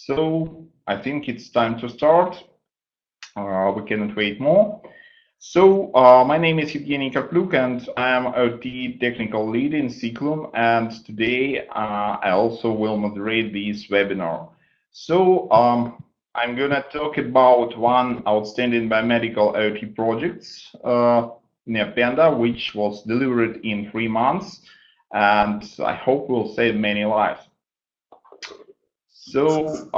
So I think it's time to start. We cannot wait more. So my name is Evgeny Karpluk and I am IoT technical lead in Cyclone, and today I also will moderate this webinar. So I'm gonna talk about one outstanding biomedical IoT project, Neopanda, which was delivered in 3 months, and I hope will save many lives. So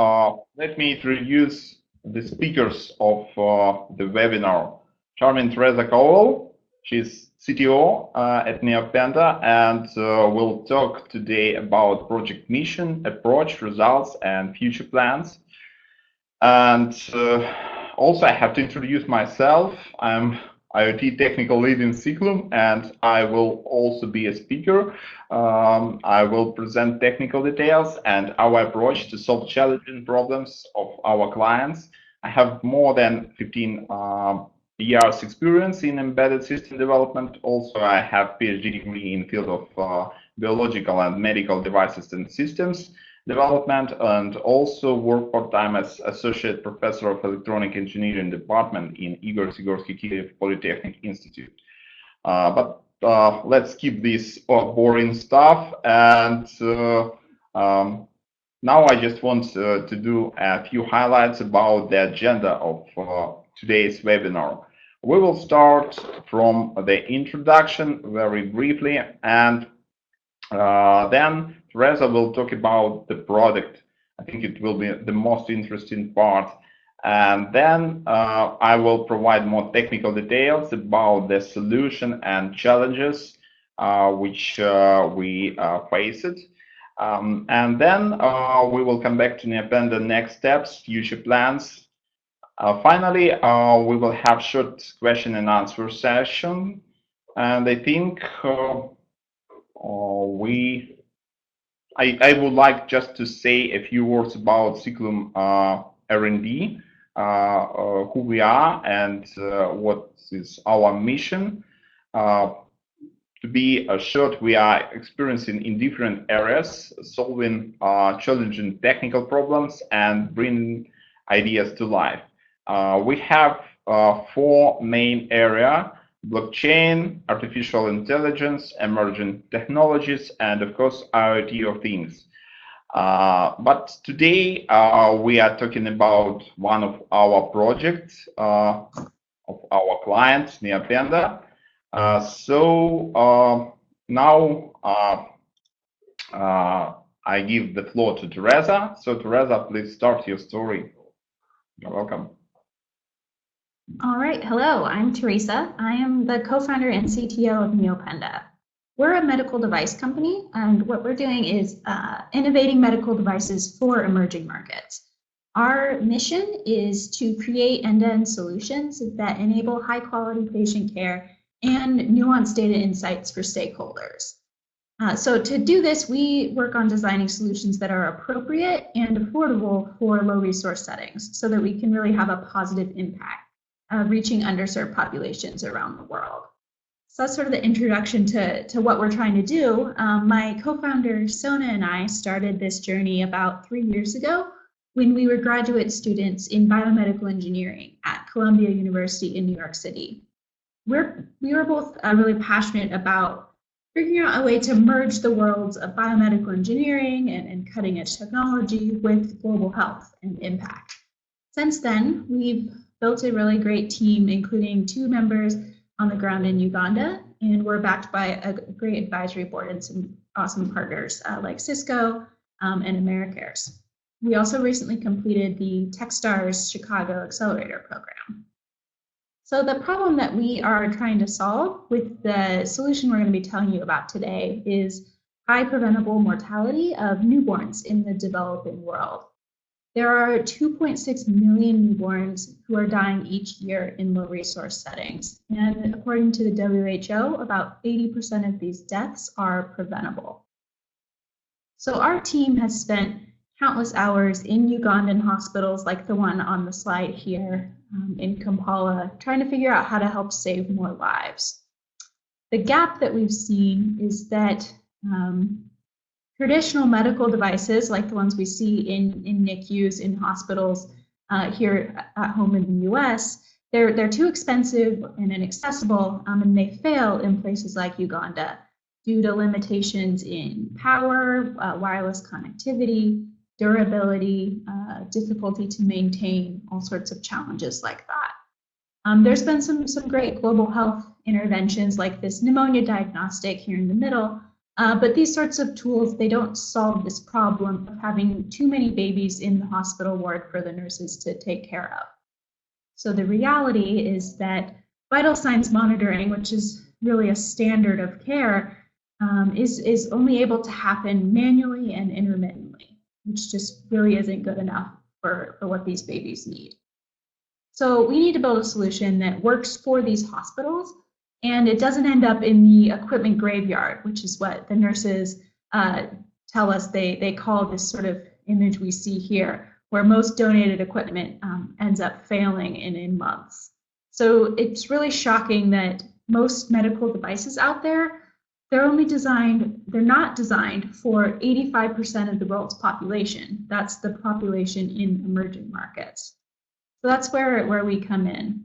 let me introduce the speakers of the webinar. Charmin Teresa Cowell, she's CTO at Neopanda, and we'll talk today about project mission, approach, results, and future plans. And also I have to introduce myself. I'm IoT technical lead in Cyclone, and I will also be a speaker. I will present technical details and our approach to solve challenging problems of our clients. I have more than 15 years experience in embedded system development. Also, I have PhD degree in field of biological and medical devices and systems development, and also work part-time as Associate Professor of Electronic Engineering Department in Igor Sigorsky Kyiv Polytechnic Institute. But let's keep this boring stuff, and now I just want to do a few highlights about the agenda of today's webinar. We will start from the introduction very briefly, and then Teresa will talk about the product. I think it will be the most interesting part. And then I will provide more technical details about the solution and challenges which we faced. And then we will come back to Neopanda next steps, future plans. Finally, we will have short question and answer session. And I think I would like just to say a few words about Cyclone R&D, who we are and what is our mission. To be short, we are experiencing in different areas, solving challenging technical problems and bringing ideas to life. We have 4 main areas: blockchain, artificial intelligence, emerging technologies, and of course IoT of things. But today we are talking about one of our projects of our client, Neopanda. So now I give the floor to Teresa. So Teresa, please start your story. You're welcome. All right, hello, I'm Teresa. I am the co-founder and CTO of Neopanda. We're a medical device company, and what we're doing is innovating medical devices for emerging markets. Our mission is to create end-to-end solutions that enable high-quality patient care and nuanced data insights for stakeholders. So to do this, we work on designing solutions that are appropriate and affordable for low-resource settings so that we can really have a positive impact. Reaching underserved populations around the world. So that's sort of the introduction to what we're trying to do. My co-founder Sona and I started this journey about 3 years ago when we were graduate students in biomedical engineering at Columbia University in New York City. We were both really passionate about figuring out a way to merge the worlds of biomedical engineering and cutting-edge technology with global health and impact. Since then, we've built a really great team, including 2 members on the ground in Uganda, and we're backed by a great advisory board and some awesome partners like Cisco and AmeriCares. We also recently completed the Techstars Chicago Accelerator Program. So the problem that we are trying to solve with the solution we're going to be telling you about today is high preventable mortality of newborns in the developing world. There are 2.6 million newborns who are dying each year in low-resource settings, and according to the WHO, about 80% of these deaths are preventable. So our team has spent countless hours in Ugandan hospitals like the one on the slide here in Kampala, trying to figure out how to help save more lives. The gap that we've seen is that Traditional medical devices, like the ones we see in NICUs, in hospitals here at home in the US, they're too expensive and inaccessible, and they fail in places like Uganda due to limitations in power, wireless connectivity, durability, difficulty to maintain, all sorts of challenges like that. There's been some great global health interventions like this pneumonia diagnostic here in the middle, but these sorts of tools, they don't solve this problem of having too many babies in the hospital ward for the nurses to take care of. So the reality is that vital signs monitoring, which is really a standard of care, is only able to happen manually and intermittently, which just really isn't good enough for what these babies need. So we need to build a solution that works for these hospitals, and it doesn't end up in the equipment graveyard, which is what the nurses tell us they call this sort of image we see here, where most donated equipment ends up failing in months. So it's really shocking that most medical devices out there, they're not designed for 85% of the world's population. That's the population in emerging markets. So that's where we come in.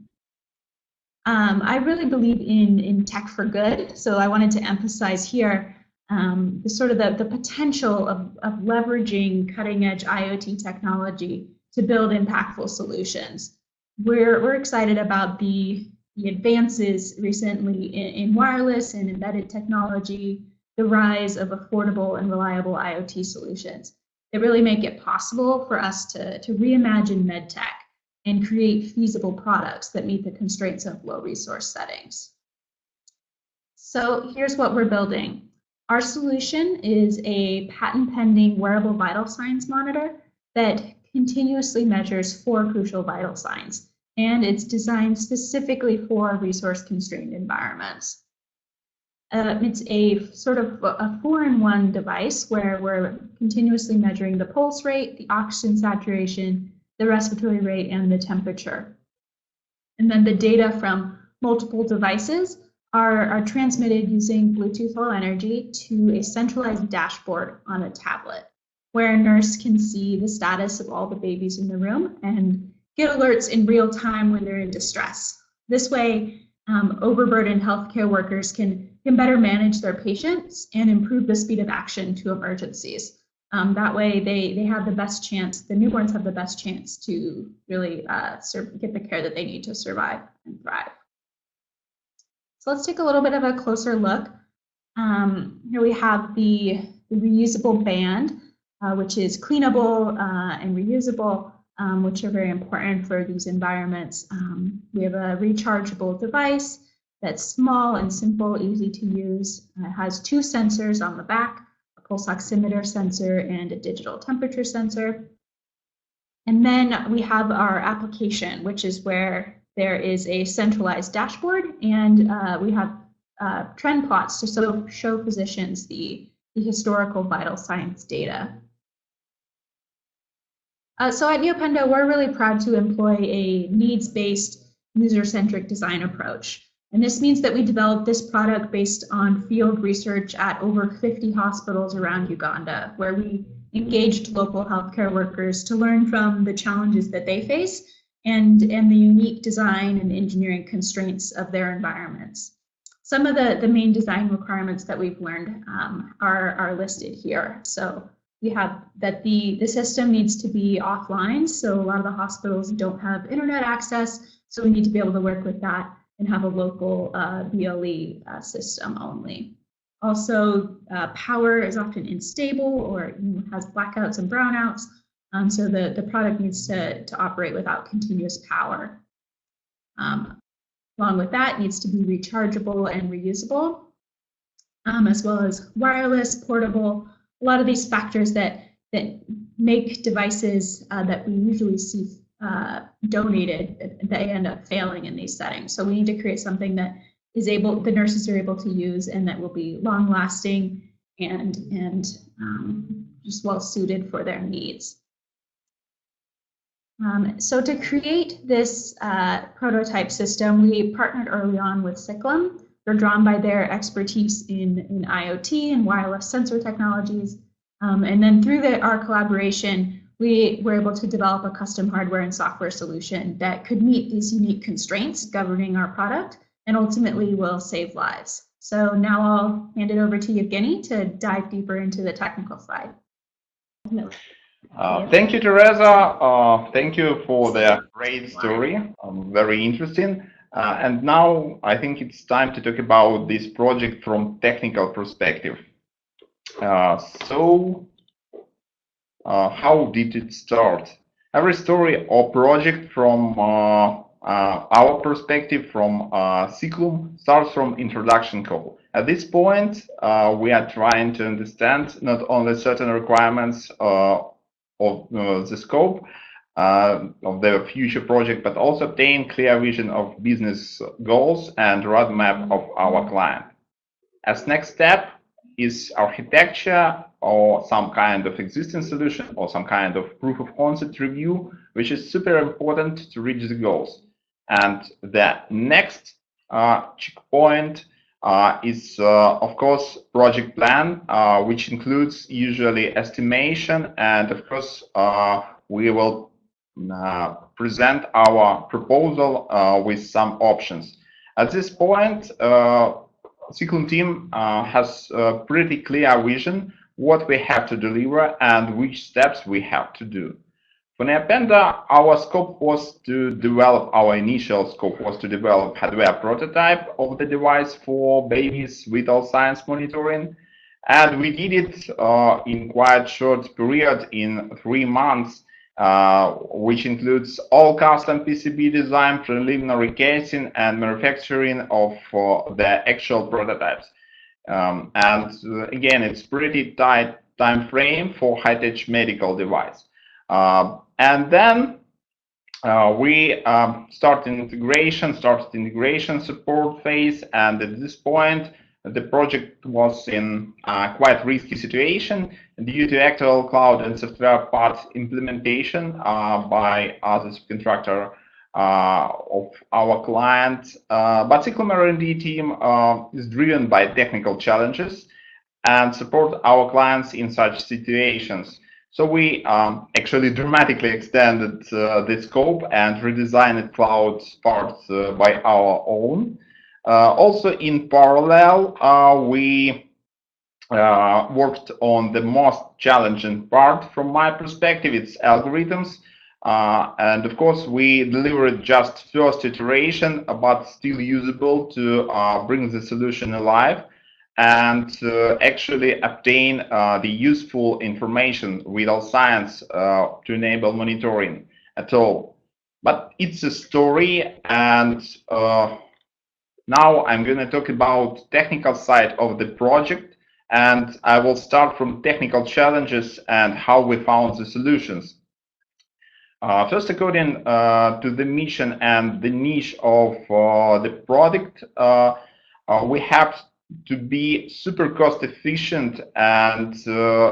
I really believe in tech for good, so I wanted to emphasize here the potential of leveraging cutting-edge IoT technology to build impactful solutions. We're excited about the advances recently in wireless and embedded technology, the rise of affordable and reliable IoT solutions that really make it possible for us to reimagine medtech and create feasible products that meet the constraints of low resource settings. So here's what we're building. Our solution is a patent-pending wearable vital signs monitor that continuously measures 4 crucial vital signs, and it's designed specifically for resource-constrained environments. It's a sort of a 4-in-1 device where we're continuously measuring the pulse rate, the oxygen saturation, the respiratory rate, and the temperature. And then the data from multiple devices are transmitted using Bluetooth Low Energy to a centralized dashboard on a tablet, where a nurse can see the status of all the babies in the room and get alerts in real time when they're in distress. This way, overburdened healthcare workers can better manage their patients and improve the speed of action to emergencies. That way, they have the best chance, the newborns have the best chance to really get the care that they need to survive and thrive. So let's take a little bit of a closer look. Here we have the reusable band, which is cleanable and reusable, which are very important for these environments. We have a rechargeable device that's small and simple, easy to use. It has 2 sensors on the back, a pulse oximeter sensor and a digital temperature sensor. And then we have our application, which is where there is a centralized dashboard, and we have trend plots to show physicians the historical vital signs data. So at Neopenda, we're really proud to employ a needs-based, user-centric design approach. And this means that we developed this product based on field research at over 50 hospitals around Uganda, where we engaged local healthcare workers to learn from the challenges that they face and the unique design and engineering constraints of their environments. Some of the main design requirements that we've learned are listed here. So we have that the system needs to be offline, so a lot of the hospitals don't have internet access, so we need to be able to work with that and have a local BLE system only. Also, power is often unstable or has blackouts and brownouts, so the product needs to operate without continuous power. Along with that, it needs to be rechargeable and reusable, as well as wireless, portable, a lot of these factors that make devices that we usually see donated, they end up failing in these settings. So we need to create something that is the nurses are able to use and that will be long lasting and just well suited for their needs. So to create this prototype system, we partnered early on with Cyclone. They're drawn by their expertise in IoT and wireless sensor technologies. And then through our collaboration, we were able to develop a custom hardware and software solution that could meet these unique constraints governing our product and ultimately will save lives. So now I'll hand it over to Yevgeny to dive deeper into the technical side. Thank you, Teresa. Thank you for the great story. Very interesting. And now I think it's time to talk about this project from technical perspective. How did it start? Every story or project from our perspective, from Cyclum, starts from introduction call. At this point, we are trying to understand not only certain requirements of the scope of the future project, but also obtain clear vision of business goals and roadmap of our client. As next step is architecture or some kind of existing solution or some kind of proof of concept review, which is super important to reach the goals. And the next checkpoint is, of course, project plan, which includes usually estimation. And of course, we will present our proposal with some options. At this point, Cyclone team has a pretty clear vision what we have to deliver and which steps we have to do. For Neopanda, our scope was to develop, our initial scope was to develop hardware prototype of the device for babies' vital signs monitoring. And we did it in quite short period, in 3 months, which includes all custom PCB design, preliminary casing, and manufacturing of the actual prototypes. Again, it's pretty tight time frame for high-tech medical device. And then we started integration support phase, and at this point, the project was in a quite risky situation due to actual cloud and software part implementation by other subcontractor of our client. But Cyclone RD team is driven by technical challenges and support our clients in such situations. So we actually dramatically extended the scope and redesigned cloud parts by our own. Also, in parallel, we worked on the most challenging part from my perspective. It's algorithms. And of course, we delivered just first iteration, but still usable to bring the solution alive and actually obtain the useful information, vital science, to enable monitoring at all. But it's a story, and now I'm going to talk about technical side of the project, and I will start from technical challenges and how we found the solutions. First, according to the mission and the niche of the product, we have to be super cost efficient, and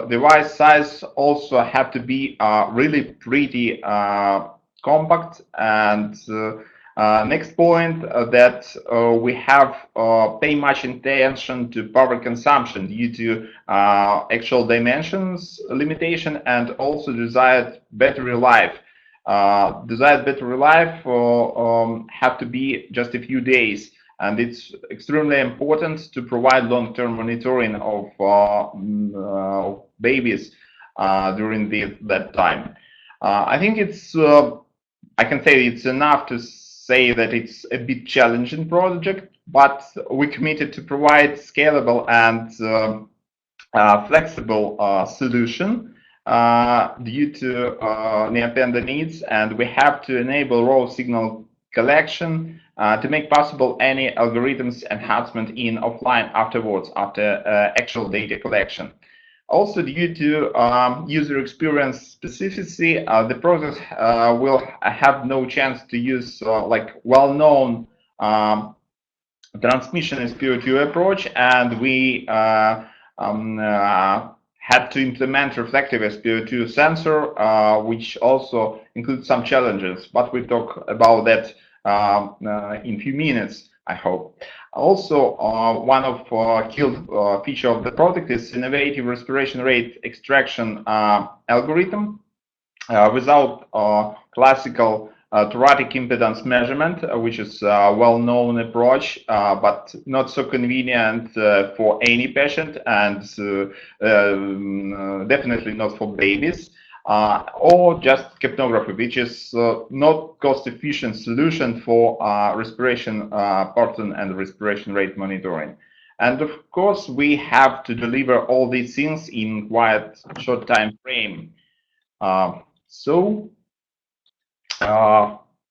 device size also have to be really pretty compact. And next point, that we have pay much attention to power consumption due to actual dimensions limitation and also desired battery life. Desired battery life have to be just a few days, and it's extremely important to provide long-term monitoring of babies during that time. I think it's I can say it's enough to say that it's a bit challenging project, but we committed to provide scalable and flexible solution due to Neopanda needs, and we have to enable raw signal collection to make possible any algorithms enhancement in offline afterwards, after actual data collection. Also, due to user experience specificity, the process will have no chance to use like well-known transmission SPO2 approach, and we had to implement reflective SPO2 sensor, which also includes some challenges, but we'll talk about that in a few minutes. I hope. Also, one of key feature of the product is innovative respiration rate extraction algorithm without classical thoracic impedance measurement, which is a well-known approach, but not so convenient for any patient, and definitely not for babies. Or just capnography, which is not cost-efficient solution for respiration pattern and respiration rate monitoring. And of course, we have to deliver all these things in quite short time frame.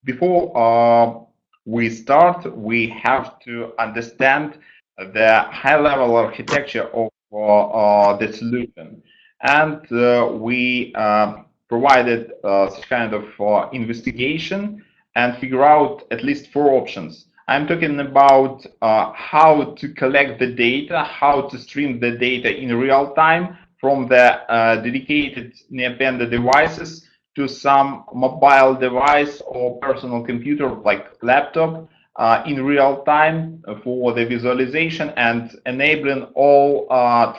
Before we start, we have to understand the high-level architecture of the solution. And we provided such kind of investigation and figure out at least 4 options. I'm talking about how to collect the data, how to stream the data in real time from the dedicated Neopanda devices to some mobile device or personal computer like laptop in real time for the visualization and enabling all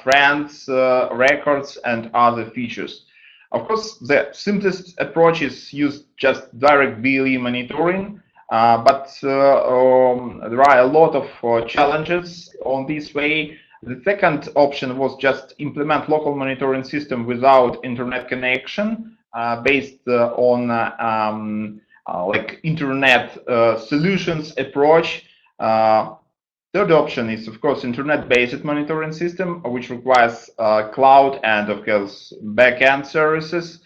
trends, records, and other features. Of course, the simplest approach is use just direct BLE monitoring, but there are a lot of challenges on this way. The second option was just implement local monitoring system without internet connection, based on like internet solutions approach. Third option is, of course, internet-based monitoring system, which requires cloud and, of course, backend services.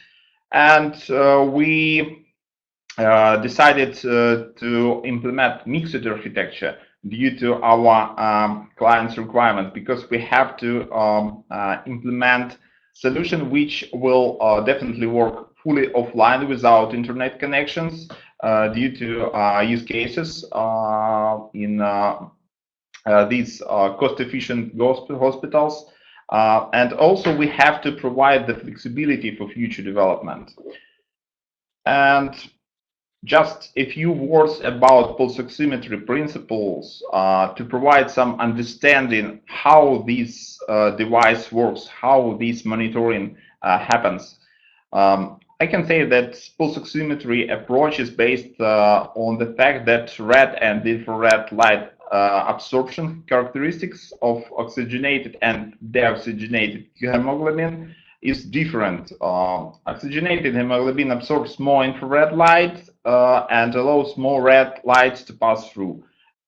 And we decided to implement mixed architecture due to our client's requirement, because we have to implement solution which will definitely work fully offline without internet connections due to use cases in these cost-efficient hospitals. And also we have to provide the flexibility for future development. And just a few words about pulse oximetry principles to provide some understanding how this device works, how this monitoring happens. I can say that pulse oximetry approach is based on the fact that red and infrared light absorption characteristics of oxygenated and deoxygenated hemoglobin is different. Oxygenated hemoglobin absorbs more infrared light and allows more red light to pass through.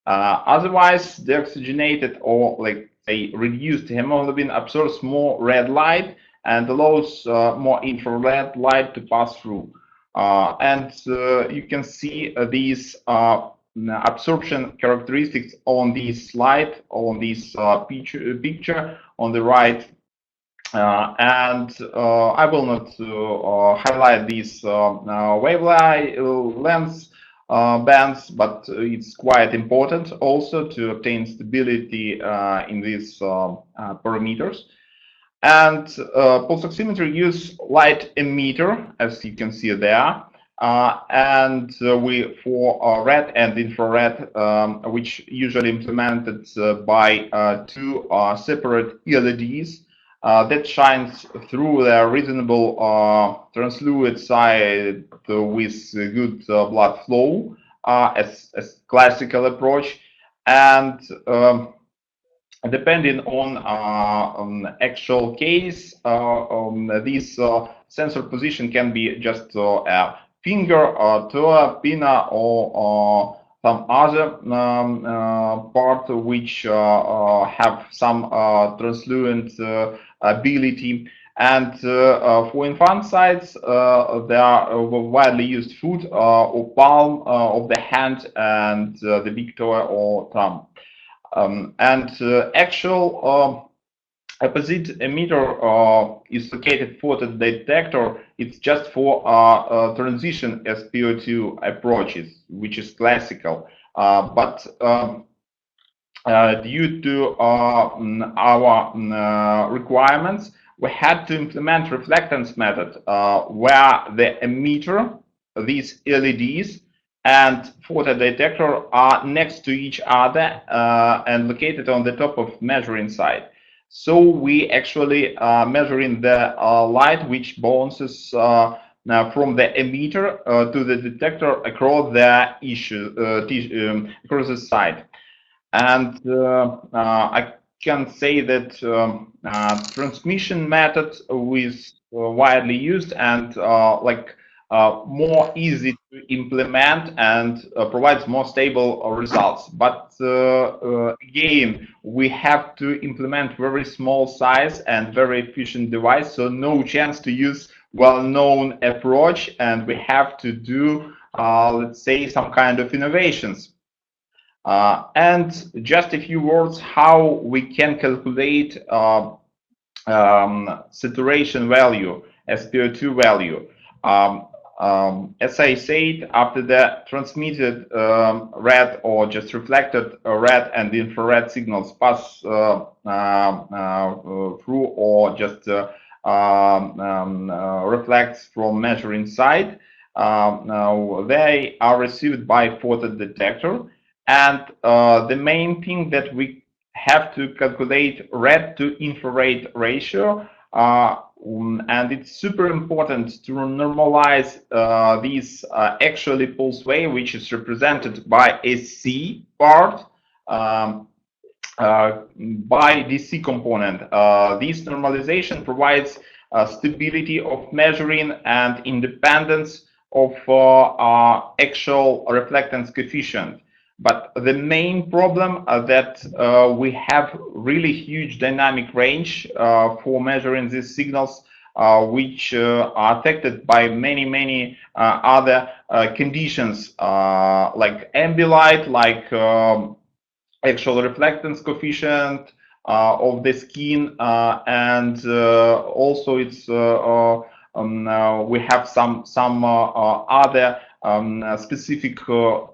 Otherwise, deoxygenated or like a reduced hemoglobin absorbs more red light and allows more infrared light to pass through. And you can see these absorption characteristics on this slide, on this picture on the right. And I will not highlight these wavelength bands, but it's quite important also to obtain stability in these parameters. And pulse oximetry use light emitter, as you can see there, and we for red and infrared, which usually implemented by 2 separate LEDs that shines through the reasonable translucent side with good blood flow, as classical approach. And depending on actual case, this sensor position can be just a finger or toe, pinna, or some other part which have some translucent ability. And for infanticide, they are widely used foot or palm of the hand and the big toe or thumb. And actual opposite emitter is located photodetector. It's just for transition SpO2 approaches, which is classical. But due to our requirements, we had to implement reflectance method, where the emitter, these LEDs, and photodetector are next to each other and located on the top of measuring side. So we actually measuring the light which bounces now from the emitter to the detector across the across the side. And I can say that transmission method is widely used and more easy to implement and provides more stable results. But again, we have to implement very small size and very efficient device, so no chance to use well-known approach, and we have to do, let's say, some kind of innovations. And just a few words how we can calculate saturation value, SpO2 value. As I said, after the transmitted red or just reflected red and infrared signals pass through or just reflects from measuring side, they are received by photodetector. And the main thing that we have to calculate red to infrared ratio, and it's super important to normalize this actually pulse wave, which is represented by a C part by DC component. This normalization provides stability of measuring and independence of actual reflectance coefficient. But the main problem that we have really huge dynamic range for measuring these signals, which are affected by many other conditions like ambilight, like actual reflectance coefficient of the skin, and also it's we have some other specific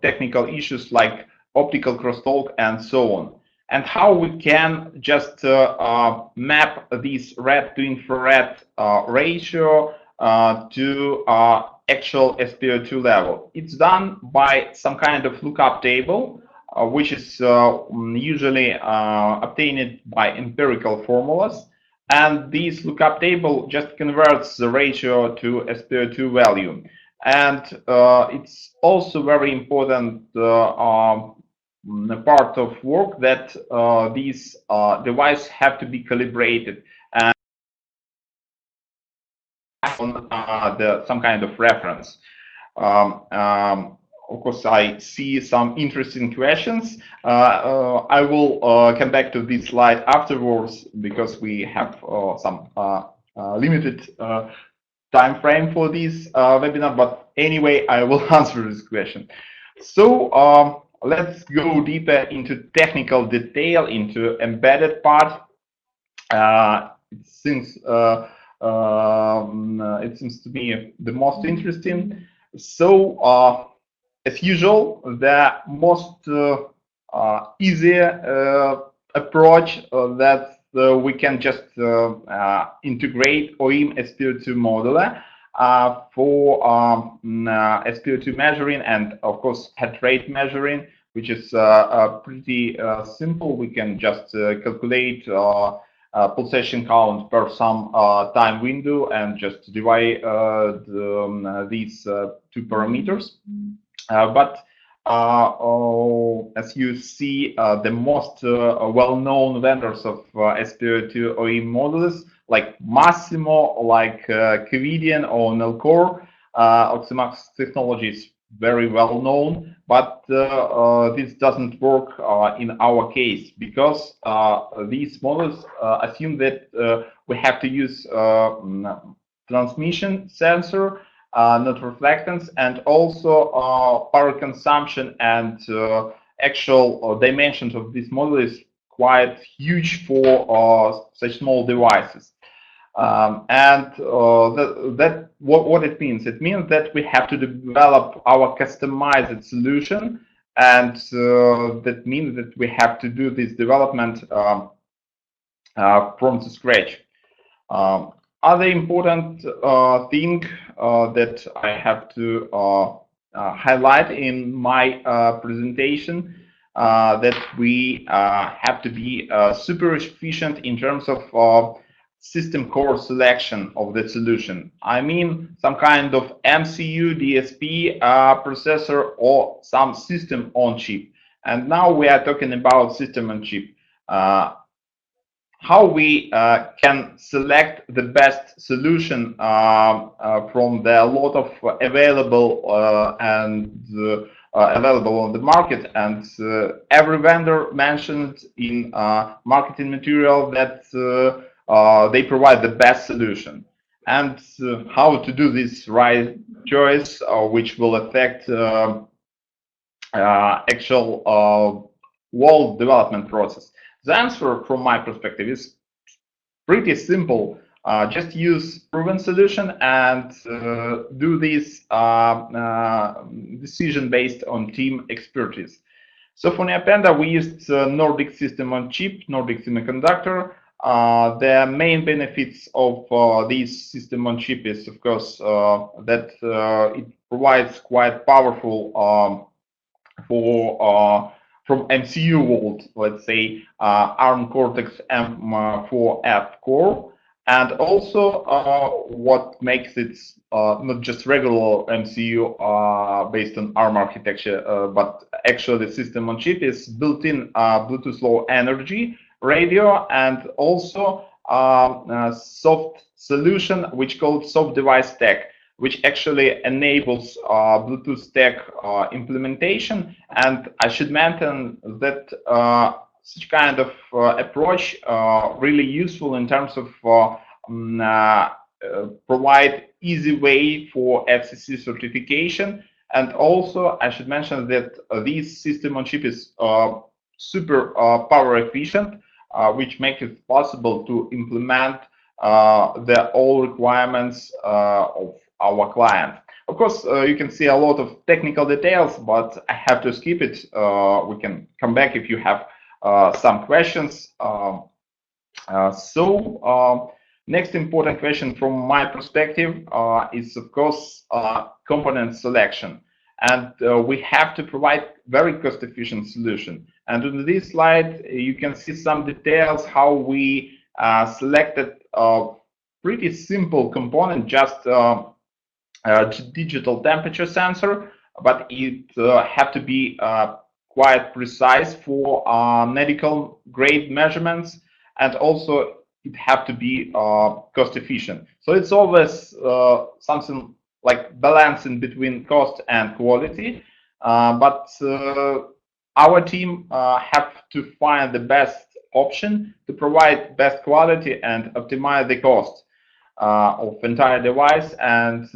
technical issues like optical crosstalk and so on. And how we can just map this red to infrared ratio to actual SpO2 level. It's done by some kind of lookup table, which is usually obtained by empirical formulas. And this lookup table just converts the ratio to SpO2 value. And it's also very important part of work that these devices have to be calibrated and on some kind of reference. Of course, I see some interesting questions. I will come back to this slide afterwards because we have some limited time frame for this webinar, but anyway, I will answer this question. So let's go deeper into technical detail, into embedded part. It seems to be the most interesting. So as usual, the most easier approach that we can just integrate OIM SpO2 modeler for SpO2 measuring and, of course, head rate measuring, which is pretty simple. We can just calculate pulsation count per some time window and just divide these two parameters. But as you see, the most well-known vendors of SpO2 OIM modulus, like Massimo, like Covidian or Nelcor, Oximax technology is very well known, but this doesn't work in our case because these models assume that we have to use transmission sensor, not reflectance, and also power consumption and actual dimensions of this model is quite huge for such small devices. What it means? It means that we have to develop our customized solution, and that means that we have to do this development from the scratch. Other important thing that I have to highlight in my presentation that we have to be super efficient in terms of system core selection of the solution. I mean, some kind of MCU, DSP processor, or some system on chip. And now we are talking about system on chip. How we can select the best solution from the lot of available available on the market, and every vendor mentioned in marketing material that they provide the best solution. And how to do this right choice, which will affect actual whole development process. The answer from my perspective is pretty simple. Just use proven solution and do this decision based on team expertise. So for Neopanda, we used Nordic system on chip, Nordic semiconductor. The main benefits of this system on chip is, of course, that it provides quite powerful from MCU world, let's say ARM Cortex M4F core, and also what makes it not just regular MCU based on ARM architecture, but actually the system on chip is built-in Bluetooth Low Energy radio, and also soft solution which called soft device stack, which actually enables Bluetooth stack implementation. And I should mention that such kind of approach really useful in terms of provide easy way for FCC certification. And also I should mention that this system on chip is super power efficient, which makes it possible to implement the all requirements of our client. Of course, you can see a lot of technical details, but I have to skip it. We can come back if you have some questions. Next important question from my perspective is, of course, component selection. And we have to provide very cost-efficient solution. And on this slide, you can see some details how we selected a pretty simple component, just digital temperature sensor, but it have to be quite precise for medical grade measurements, and also it have to be cost efficient. So it's always something like balancing between cost and quality, but our team have to find the best option to provide best quality and optimize the cost of entire device. And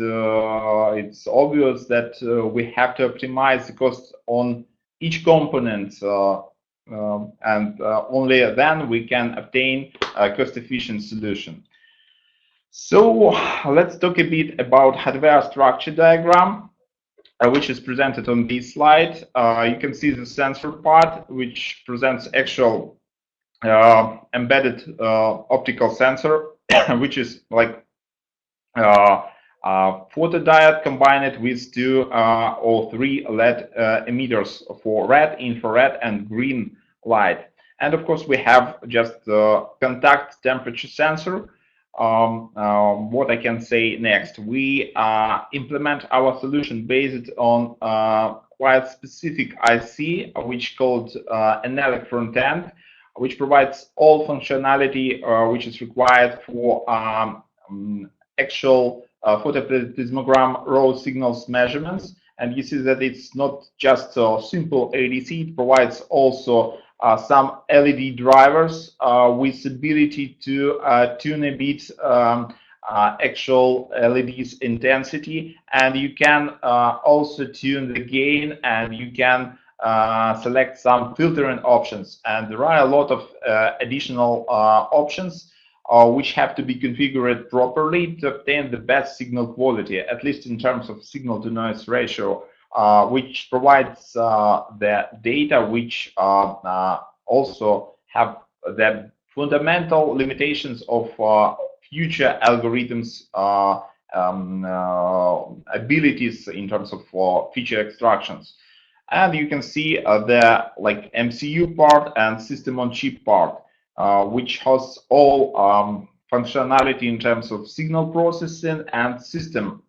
it's obvious that we have to optimize the cost on each component, and only then we can obtain a cost-efficient solution. So let's talk a bit about hardware structure diagram, which is presented on this slide. You can see the sensor part, which presents actual embedded optical sensor, which is like photodiode combined with 2 or 3 LED emitters for red, infrared, and green light. And of course, we have just contact temperature sensor. What I can say next, we implement our solution based on quite specific IC, which called an ELEC front end, which provides all functionality which is required for actual photoplasmogram raw signals measurements. And you see that it's not just a simple ADC, it provides also some LED drivers with ability to tune a bit actual LED's intensity, and you can also tune the gain, and you can select some filtering options. And there are a lot of additional options which have to be configured properly to obtain the best signal quality, at least in terms of signal to noise ratio, which provides the data which also have the fundamental limitations of future algorithms abilities in terms of feature extractions. And you can see the like MCU part and system on chip part, which has all functionality in terms of signal processing and system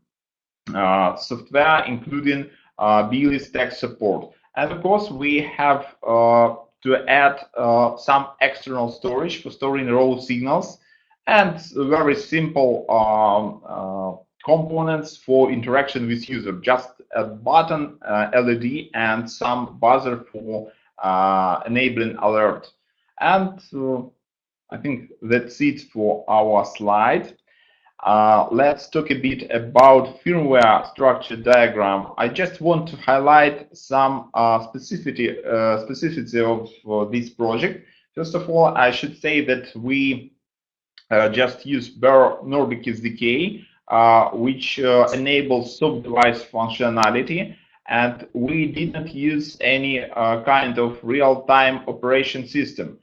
software, including BLE stack support. And of course, we have to add some external storage for storing raw signals and very simple components for interaction with user, just a button, LED, and some buzzer for enabling alert. And I think that's it for our slide. Let's talk a bit about firmware structure diagram. I just want to highlight some specificity of this project. First of all, I should say that we just use bare Nordic SDK, which enables soft device functionality, and we didn't use any kind of real-time operation system.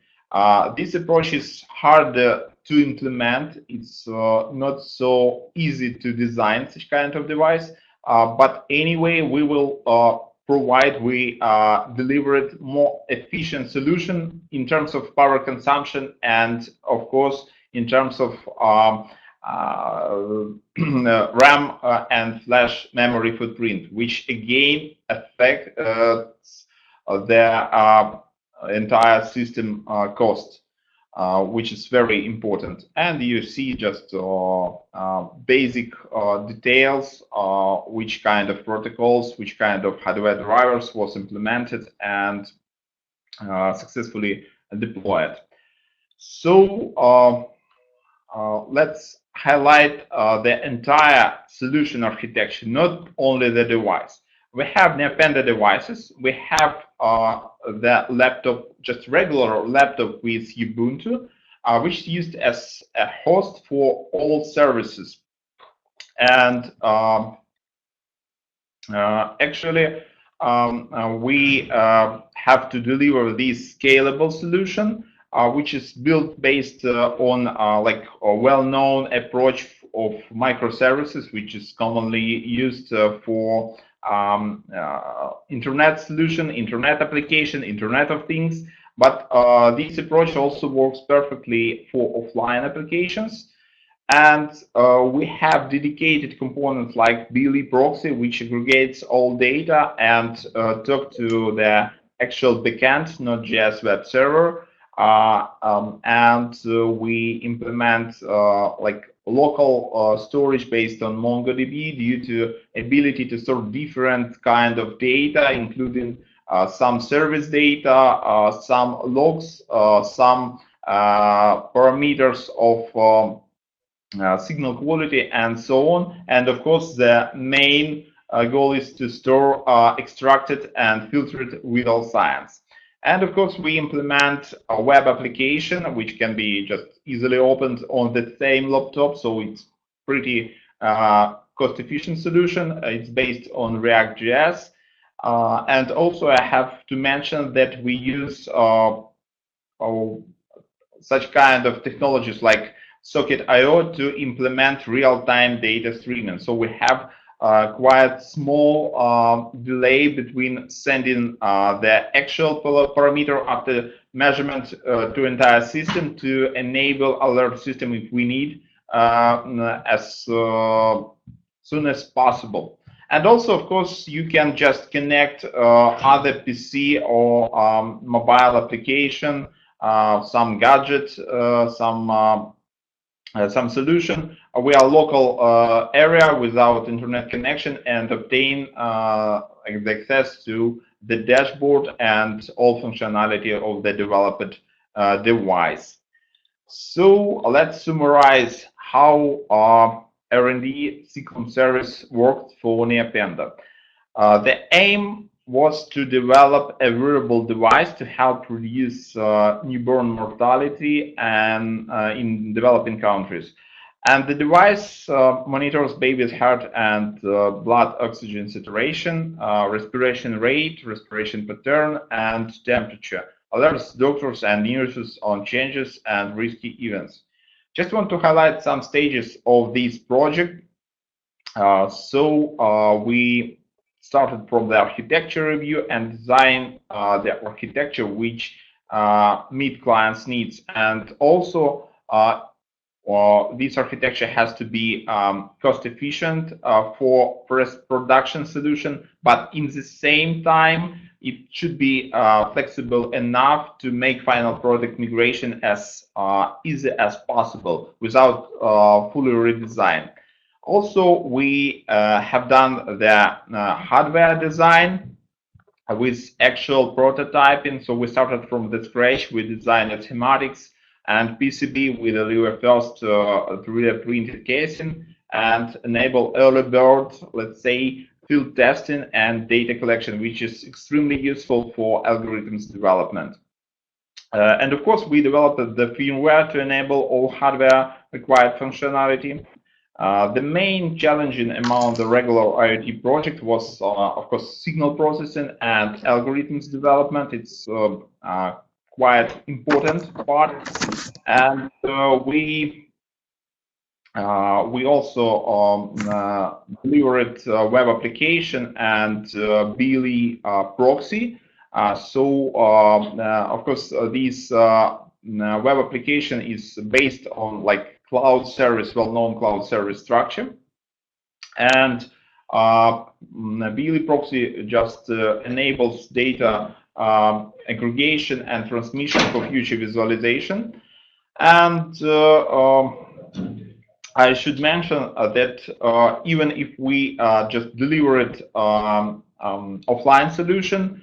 This approach is harder to implement. It's not so easy to design such kind of device, but anyway, we will delivered more efficient solution in terms of power consumption and, of course, in terms of RAM and flash memory footprint, which again affects the entire system cost, which is very important. And you see just basic details, which kind of protocols, which kind of hardware drivers was implemented and successfully deployed. So let's highlight the entire solution architecture, not only the device. We have Neopanda devices. We have the laptop, just regular laptop with Ubuntu, which is used as a host for all services. And actually, we have to deliver this scalable solution, which is built based on like a well-known approach of microservices, which is commonly used for internet solution, internet application, Internet of Things. But this approach also works perfectly for offline applications. And we have dedicated components like BLE proxy, which aggregates all data and talk to the actual backend, not just web server. And we implement like local storage based on MongoDB due to ability to store different kind of data, including some service data, some logs, some parameters of signal quality, and so on. And of course, the main goal is to store extracted and filtered without science. And of course, we implement a web application, which can be just easily opened on the same laptop. So it's pretty cost-efficient solution. It's based on React.js. And also, I have to mention that we use such kind of technologies like Socket.io to implement real-time data streaming. So we have quite small delay between sending the actual parameter after measurement to entire system to enable alert system if we need as soon as possible. And also, of course, you can just connect other PC or mobile application, some gadget, some solution. We are local area without internet connection and obtain the access to the dashboard and all functionality of the developed device. So let's summarize how R&D/Ciklum service worked for Neopanda. The aim was to develop a wearable device to help reduce newborn mortality and in developing countries. And the device monitors baby's heart and blood oxygen saturation, respiration rate, respiration pattern, and temperature. Alerts doctors and nurses on changes and risky events. Just want to highlight some stages of this project. We started from the architecture review and design the architecture which meet clients' needs, and also this architecture has to be cost efficient for first production solution, but in the same time it should be flexible enough to make final product migration as easy as possible without fully redesign. Also, we have done the hardware design with actual prototyping. So we started from the scratch. We designed the schematics and PCB with the first 3D printed casing and enable early bird, let's say, field testing and data collection, which is extremely useful for algorithms development. And of course, we developed the firmware to enable all hardware required functionality. The main challenging among the regular IoT project was, of course, signal processing and algorithms development. It's quite important part, and we also delivered web application and BLE proxy. Of course, this web application is based on like cloud service, well-known cloud service structure, and BLE proxy just enables data aggregation and transmission for future visualization. And I should mention that even if we just delivered offline solution,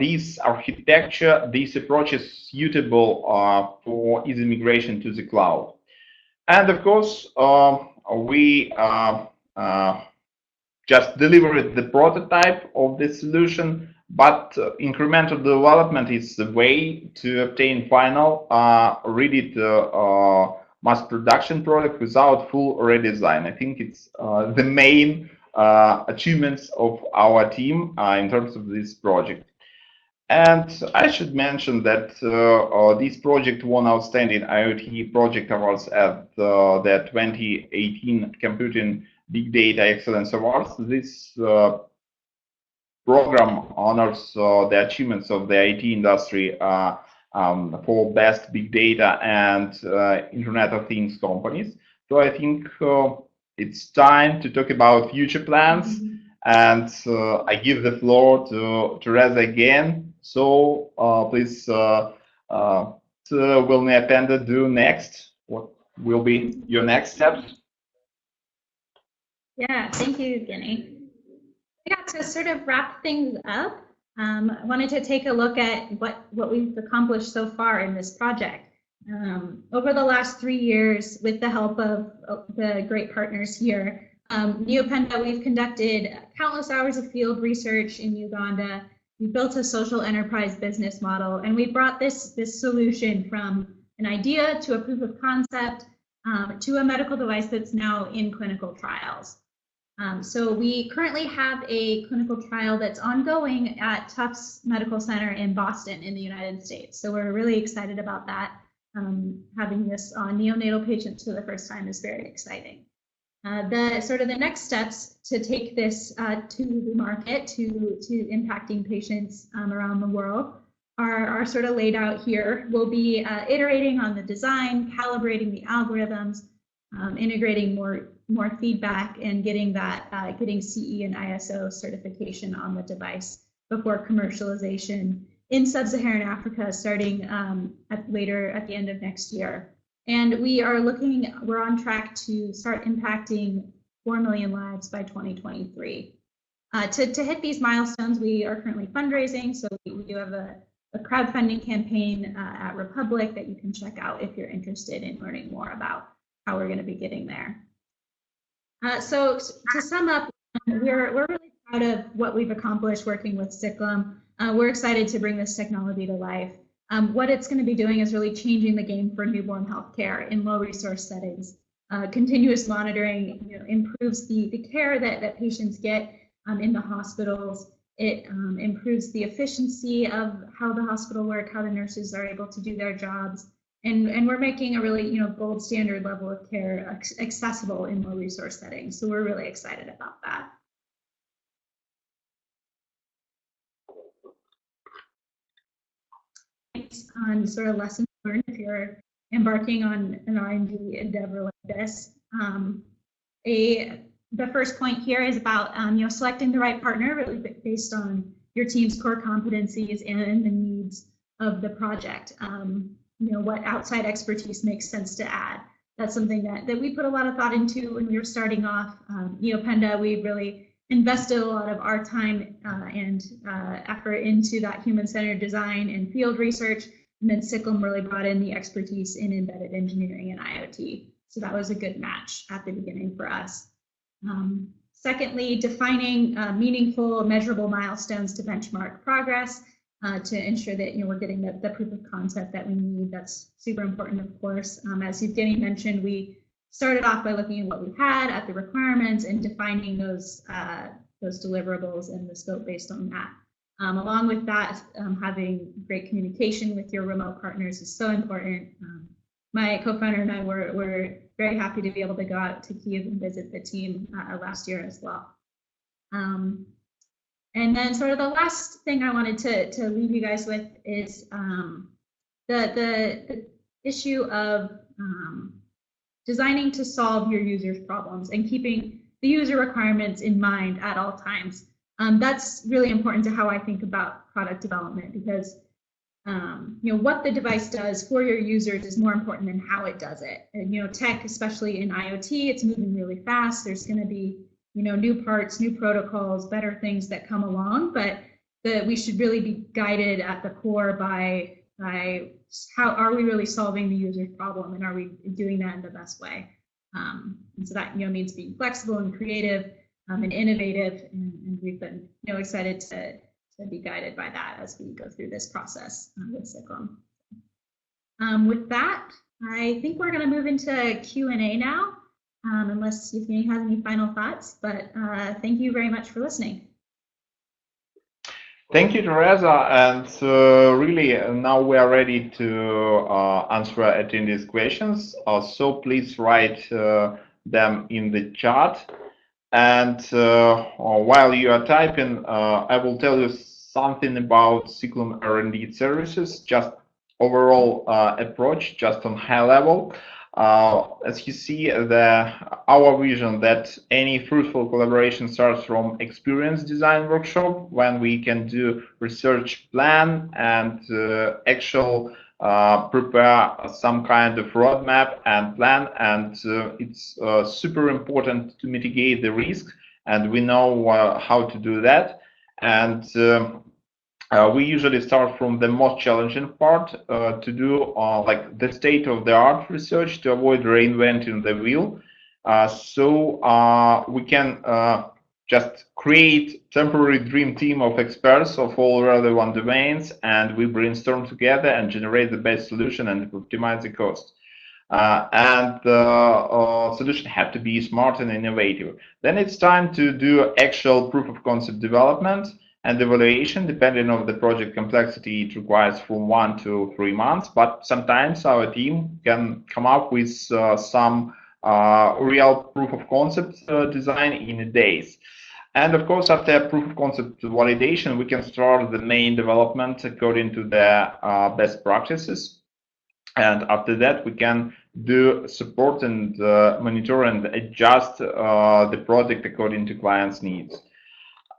this architecture, this approach is suitable for easy migration to the cloud. And of course, we just delivered the prototype of this solution, but incremental development is the way to obtain final ready to mass production product without full redesign. I think it's the main achievements of our team in terms of this project. And I should mention that this project won outstanding IoT project awards at the 2018 Computing Big Data Excellence Awards. This program honors the achievements of the IT industry for best big data and Internet of Things companies. So I think it's time to talk about future plans, and I give the floor to Teresa again. So please, what will Neopanda do next? What will be your next steps? Yeah, thank you, Evgeny. Yeah, to sort of wrap things up, I wanted to take a look at what we've accomplished so far in this project. Over the last 3 years, with the help of the great partners here, Neopenda, we've conducted countless hours of field research in Uganda. We built a social enterprise business model, and we brought this solution from an idea to a proof of concept to a medical device that's now in clinical trials. So we currently have a clinical trial that's ongoing at Tufts Medical Center in Boston in the United States. So we're really excited about that. Having this on neonatal patients for the first time is very exciting. The next steps to take this to the market, to impacting patients around the world are sort of laid out here. We'll be iterating on the design, calibrating the algorithms, integrating more feedback, and getting CE and ISO certification on the device before commercialization in sub-Saharan Africa, starting later at the end of next year. And we're on track to start impacting 4 million lives by 2023. To hit these milestones, we are currently fundraising, so we do have a crowdfunding campaign at Republic that you can check out if you're interested in learning more about how we're going to be getting there. So to sum up, we're really proud of what we've accomplished working with Ciklum. We're excited to bring this technology to life. What it's going to be doing is really changing the game for newborn healthcare in low resource settings. Continuous monitoring improves the care that patients get in the hospitals. It improves the efficiency of how the hospital work, how the nurses are able to do their jobs. And we're making a really, gold standard level of care accessible in low resource settings. So we're really excited about that. On sort of lessons learned if you're embarking on an R&D endeavor like this. The first point here is about selecting the right partner, really based on your team's core competencies and the needs of the project. What outside expertise makes sense to add. That's something that we put a lot of thought into when we were starting off. Neopenda, we really invested a lot of our time and effort into that human-centered design and field research. And then Cyclum really brought in the expertise in embedded engineering and IoT. So that was a good match at the beginning for us. Secondly, defining meaningful, measurable milestones to benchmark progress to ensure that we're getting the proof of concept that we need. That's super important, of course. As Evgeny mentioned, we started off by looking at what we had, at the requirements, and defining those deliverables and the scope based on that. Along with that, having great communication with your remote partners is so important. My co-founder and I were very happy to be able to go out to Kyiv and visit the team last year as well. And then sort of the last thing I wanted to leave you guys with is the issue of designing to solve your users' problems and keeping the user requirements in mind at all times. That's really important to how I think about product development, because what the device does for your users is more important than how it does it. And tech, especially in IoT, it's moving really fast. There's going to be new parts, new protocols, better things that come along, but we should really be guided at the core by how are we really solving the user's problem, and are we doing that in the best way? And so that means being flexible and creative and innovative, and we've been excited to be guided by that as we go through this process with Cyclone. With that, I think we're going to move into Q&A now, unless Evgeny has any final thoughts. But thank you very much for listening. Thank you, Teresa. And really, now we are ready to answer attendees' questions. So please write them in the chat. And while you are typing, I will tell you something about Cyclone RD Services, just overall approach, just on high level. As you see, our vision that any fruitful collaboration starts from experience design workshop, when we can do research plan and actual prepare some kind of roadmap and plan, and it's super important to mitigate the risk, and we know how to do that. And we usually start from the most challenging part to do like the state-of-the-art research to avoid reinventing the wheel. So we can just create temporary dream team of experts of all relevant domains, and we brainstorm together and generate the best solution and optimize the cost. And the solution have to be smart and innovative. Then it's time to do actual proof of concept development and evaluation. Depending on the project complexity, it requires from 1 to 3 months, but sometimes our team can come up with some real proof of concept design in days. And of course, after proof of concept validation, we can start the main development according to the best practices. And after that, we can do support and monitor and adjust the product according to clients' needs.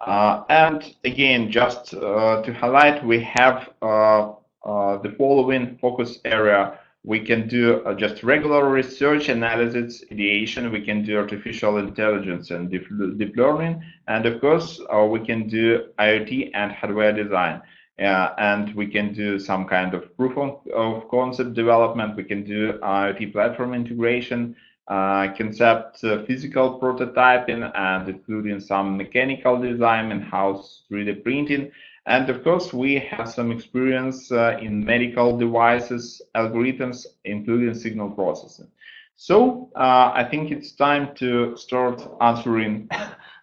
And again, just to highlight, we have the following focus area. We can do just regular research, analysis, ideation. We can do artificial intelligence and deep learning. And of course, we can do IoT and hardware design. And we can do some kind of proof of concept development. We can do IoT platform integration, concept physical prototyping, and including some mechanical design and house 3D printing. And of course, we have some experience in medical devices, algorithms, including signal processing. So I think it's time to start answering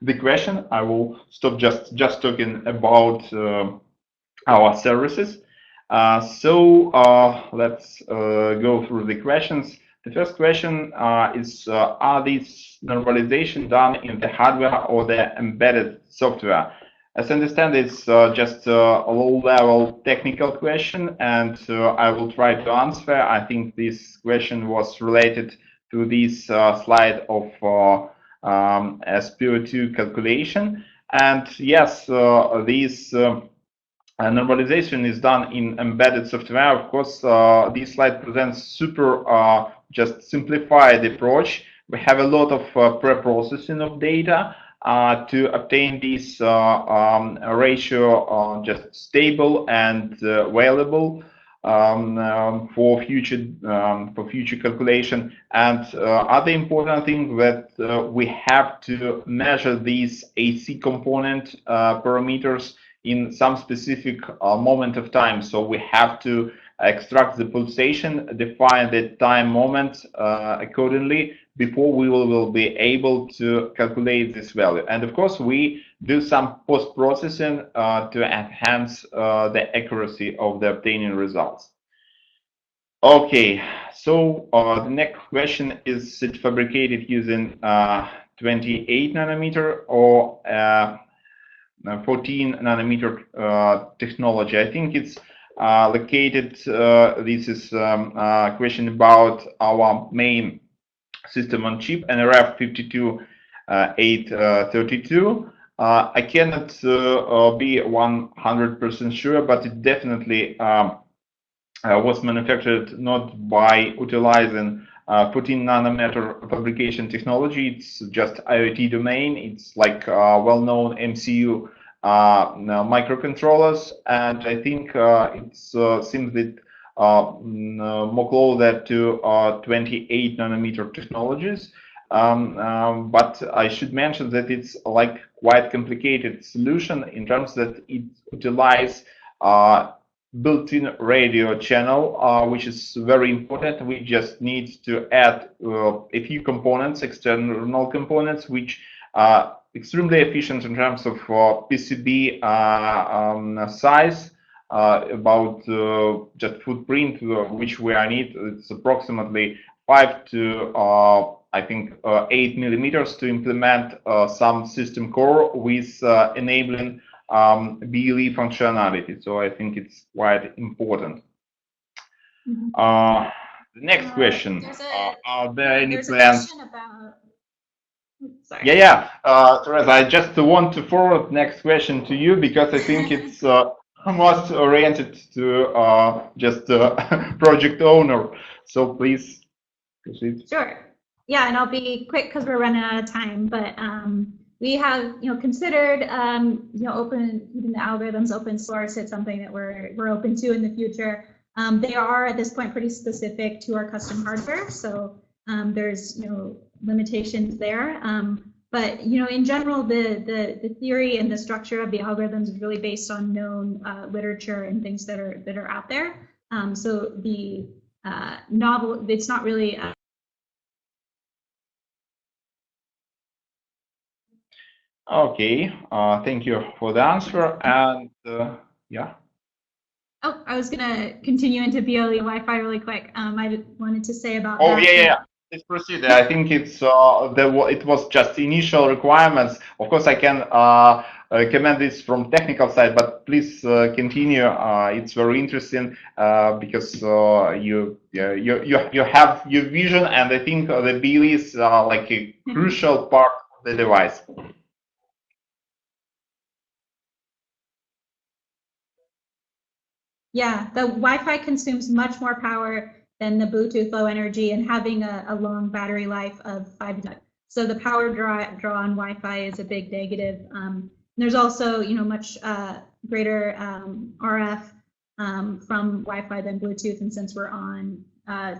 the question. I will stop just talking about our services. Let's go through the questions. The first question is, are these normalization done in the hardware or the embedded software? As I understand, it's just a low-level technical question, and I will try to answer. I think this question was related to this slide of SPO2 calculation. And yes, this normalization is done in embedded software. Of course, this slide presents super just simplified approach. We have a lot of pre-processing of data to obtain this ratio just stable and available for future calculation. And other important thing that we have to measure these AC component parameters in some specific moment of time. So we have to extract the pulsation, define the time moment accordingly before we will be able to calculate this value. And of course, we do some post-processing to enhance the accuracy of the obtaining results. Okay, so the next question is it fabricated using 28 nanometer or 14 nanometer technology? I think it's located, this is a question about our main system on chip, NRF52832. I cannot be 100% sure, but it definitely was manufactured not by utilizing 14 nanometer fabrication technology. It's just IoT domain. It's like well-known MCU microcontrollers, and I think it seems that more closer to 28 nanometer technologies. But I should mention that it's like quite complicated solution in terms that it utilizes built-in radio channel, which is very important. We just need to add a few components, external components, which are extremely efficient in terms of PCB size, about just footprint, which we need. It's approximately 5 to I think 8 millimeters to implement some system core with enabling BLE functionality. So I think it's quite important. The next question: are there any plans? Sorry. Yeah. Teresa, I just want to forward next question to you because I think it's most oriented to just project owner. So please proceed. Sure. Yeah, and I'll be quick because we're running out of time. But we have, considered, open, even the algorithms open source. It's something that we're open to in the future. They are at this point pretty specific to our custom hardware, so there's limitations there. But in general, the theory and the structure of the algorithms is really based on known literature and things that are out there. So the novel, it's not really. Okay, thank you for the answer. And yeah. Oh, I was gonna continue into BLE Wi-Fi really quick. I wanted to say about. Oh, yeah. Let's proceed. I think it's it was just initial requirements. Of course, I can comment this from technical side, but please continue. It's very interesting because you have your vision, and I think the BLE is like a crucial part of the device. Yeah, the Wi-Fi consumes much more power than the Bluetooth Low Energy, and having a long battery life of 5 years. So the power draw on Wi-Fi is a big negative. There's also much greater RF from Wi-Fi than Bluetooth, and since we're on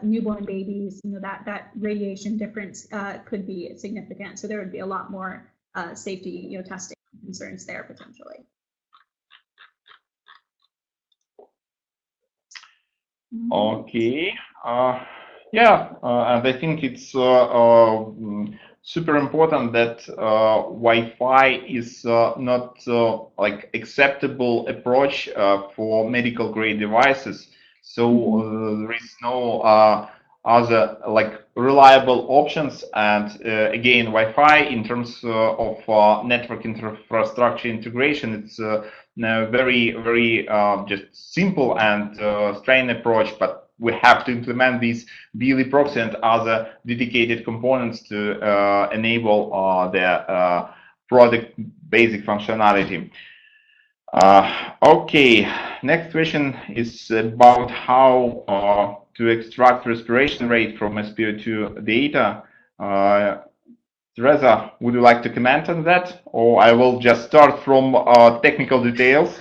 newborn babies, that radiation difference could be significant. So there would be a lot more safety testing concerns there potentially. Okay. Yeah, and I think it's super important that Wi-Fi is not like acceptable approach for medical grade devices. So there is no other like reliable options. And again, Wi-Fi in terms of network infrastructure integration, it's now very just simple and straightforward approach, but we have to implement these BLE proxy and other dedicated components to enable the product basic functionality. Okay, next question is about how to extract respiration rate from SpO2 data. Teresa, would you like to comment on that, or I will just start from technical details?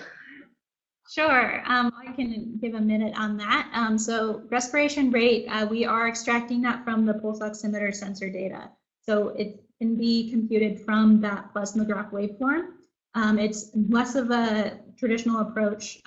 Sure, I can give a minute on that. So respiration rate, we are extracting that from the pulse oximeter sensor data. So it can be computed from that plasma graph waveform. It's less of a traditional approach.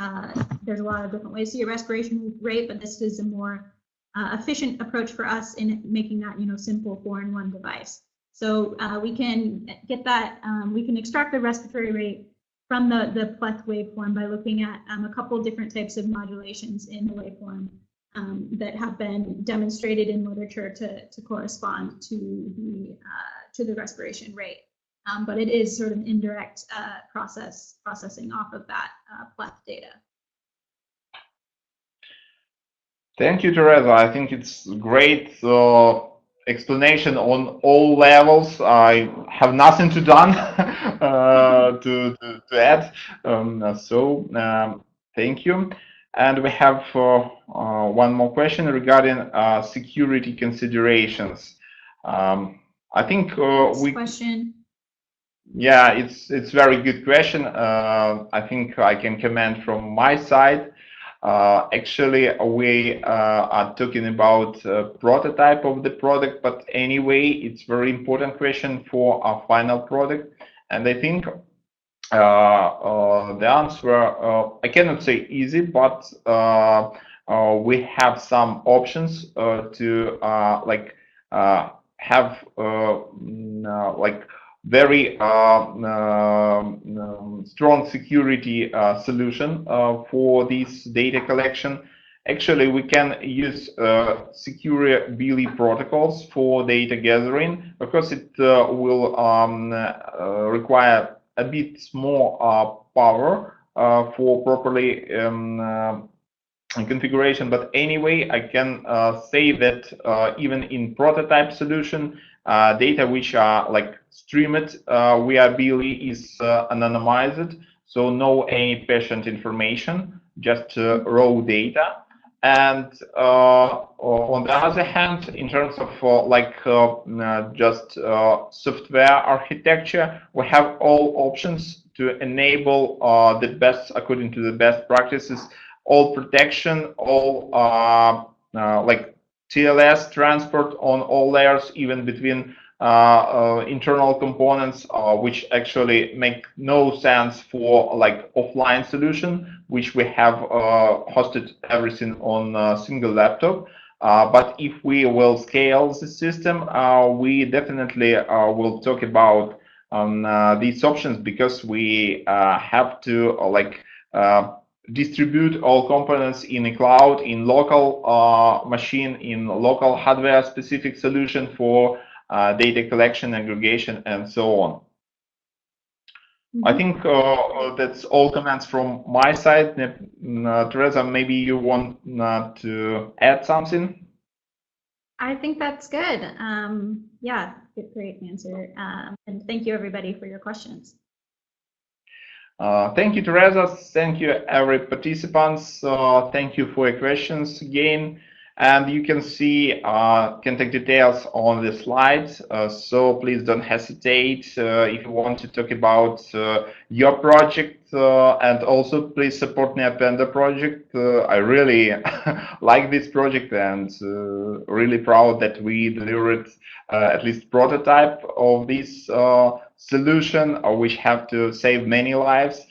There's a lot of different ways to get respiration rate, but this is a more efficient approach for us in making that simple 4-in-1 device. So we can get that, we can extract the respiratory rate from the pleth waveform by looking at a couple different types of modulations in the waveform that have been demonstrated in literature to correspond to the respiration rate. But it is sort of an indirect processing off of that pleth data. Thank you, Teresa. I think it's great explanation on all levels. I have nothing to done to add. Thank you. And we have one more question regarding security considerations. I think question. Yeah, it's very good question. I think I can comment from my side. Actually, we are talking about prototype of the product, but anyway, it's very important question for our final product. And I think the answer, I cannot say easy, but we have some options to have like very strong security solution for this data collection. Actually, we can use secure BLE protocols for data gathering because it will require a bit more power for properly configuration. But anyway, I can say that even in prototype solution, data which are like streamed via BLE is anonymized, so no any patient information, just raw data. And on the other hand, in terms of just software architecture, we have all options to enable the best, according to the best practices, all protection, all like TLS transport on all layers, even between internal components, which actually make no sense for like offline solution, which we have hosted everything on a single laptop. But if we will scale the system, we definitely will talk about these options, because we have to distribute all components in a cloud, in local machine, in local hardware specific solution for data collection, aggregation, and so on. I think that's all comments from my side. Teresa, maybe you want to add something? I think that's good. Yeah, great answer. And thank you everybody for your questions. Thank you, Teresa. Thank you, every participants. Thank you for your questions again. And you can see contact details on the slides. So please don't hesitate if you want to talk about your project. And also please support Neopanda project. I really like this project and really proud that we delivered at least prototype of this solution, which have to save many lives.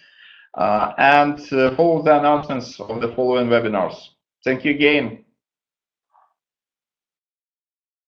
And follow the announcements of the following webinars. Thank you again.